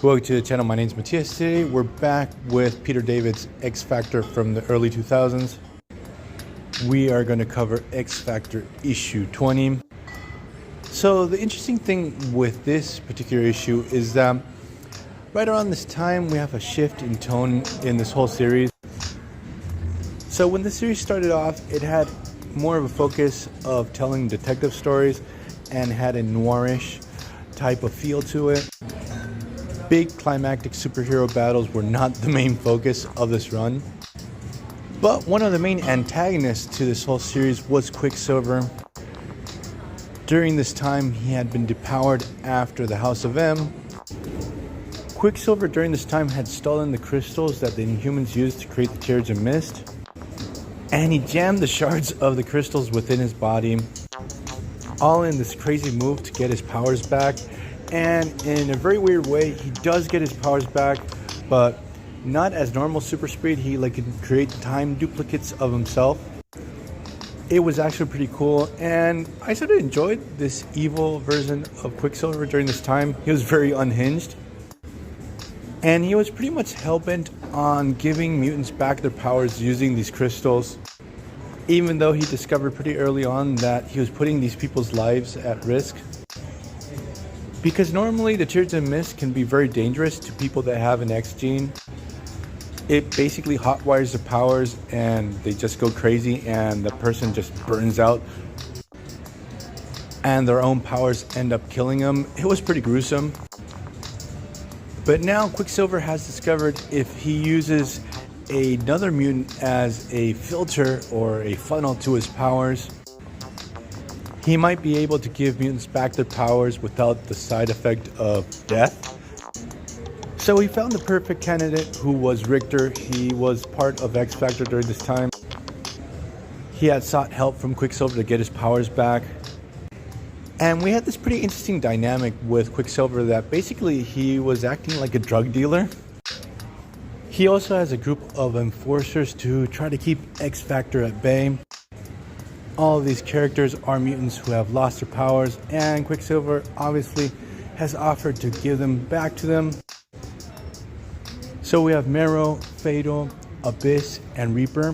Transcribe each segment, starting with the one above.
Welcome to the channel. My name is Matthias. Today we're back with Peter David's X Factor from the early 2000s. We are going to cover X Factor issue 20. So the interesting thing with this particular issue is that right around this time we have a shift in tone in this whole series. So when the series started off, it had more of a focus of telling detective stories and had a noirish type of feel to it. Big climactic superhero battles were not the main focus of this run. But one of the main antagonists to this whole series was Quicksilver. During this time, he had been depowered after the House of M. Quicksilver during this time had stolen the crystals that the Inhumans used to create the Terrigen Mist. And he jammed the shards of the crystals within his body, all in this crazy move to get his powers back. And in a very weird way, he does get his powers back, but not as normal super speed. He can create time duplicates of himself. It was actually pretty cool, and I sort of enjoyed this evil version of Quicksilver during this time. He was very unhinged, and he was pretty much hell-bent on giving mutants back their powers using these crystals, even though he discovered pretty early on that he was putting these people's lives at risk. Because normally the Terrigen Mist can be very dangerous to people that have an X gene. It basically hotwires the powers and they just go crazy and the person just burns out and their own powers end up killing them. It was pretty gruesome. But now Quicksilver has discovered if he uses another mutant as a filter or a funnel to his powers, he might be able to give mutants back their powers without the side effect of death. So he found the perfect candidate, who was Richter. He was part of X Factor during this time. He had sought help from Quicksilver to get his powers back. And we had this pretty interesting dynamic with Quicksilver that basically he was acting like a drug dealer. He also has a group of enforcers to try to keep X Factor at bay. All of these characters are mutants who have lost their powers, and Quicksilver obviously has offered to give them back to them. So we have Marrow, Fatal, Abyss, and Reaper.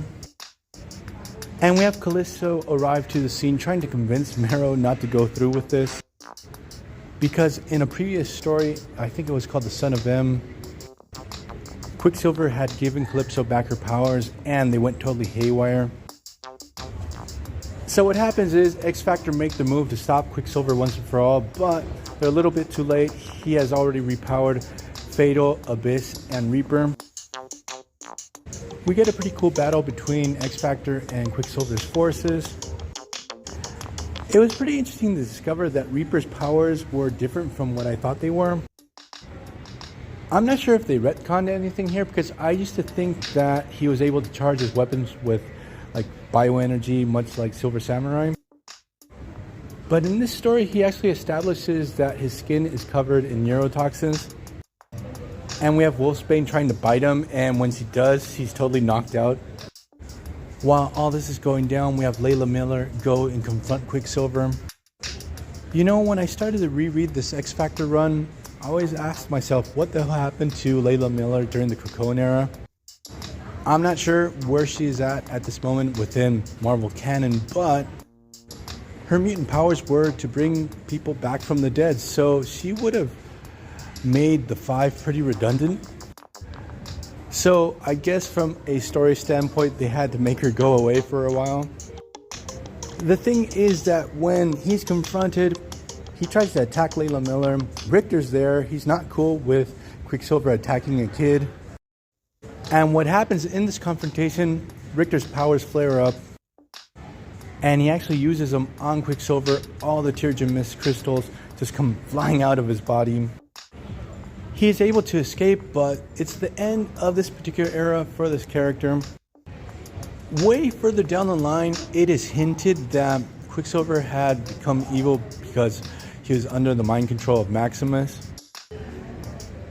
And we have Callisto arrive to the scene trying to convince Marrow not to go through with this. Because in a previous story, I think it was called The Son of M, Quicksilver had given Calypso back her powers and they went totally haywire. So what happens is X Factor make the move to stop Quicksilver once and for all, but they're a little bit too late. He has already repowered Fatal, Abyss, and Reaper. We get a pretty cool battle between X Factor and Quicksilver's forces. It was pretty interesting to discover that Reaper's powers were different from what I thought they were. I'm not sure if they retconned anything here, because I used to think that he was able to charge his weapons with bioenergy, much like Silver Samurai. But in this story, he actually establishes that his skin is covered in neurotoxins. And we have Wolfsbane trying to bite him, and once he does, he's totally knocked out. While all this is going down, we have Layla Miller go and confront Quicksilver. You know, when I started to reread this X Factor run, I always asked myself, what the hell happened to Layla Miller during the Krakoan era? I'm not sure where she's at this moment within Marvel canon, but her mutant powers were to bring people back from the dead, so she would have made the Five pretty redundant. So I guess from a story standpoint, they had to make her go away for a while. The thing is that when he's confronted, he tries to attack Layla Miller. Richter's there. He's not cool with Quicksilver attacking a kid. And what happens in this confrontation, Richter's powers flare up, and he actually uses them on Quicksilver. All the Terrigen Mist crystals just come flying out of his body. He is able to escape, but it's the end of this particular era for this character. Way further down the line, it is hinted that Quicksilver had become evil because he was under the mind control of Maximus.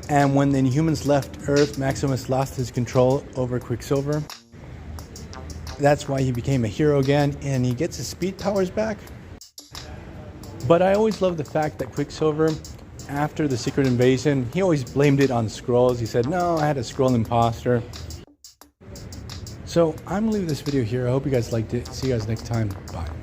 And when the Inhumans left Earth, Maximus lost his control over Quicksilver. That's why he became a hero again, and he gets his speed powers back. But I always love the fact that Quicksilver after the secret invasion, he always blamed it on Skrulls. He said, no, I had a Skrull imposter. So I'm going to leave this video here. I hope you guys liked it. See you guys next time. Bye.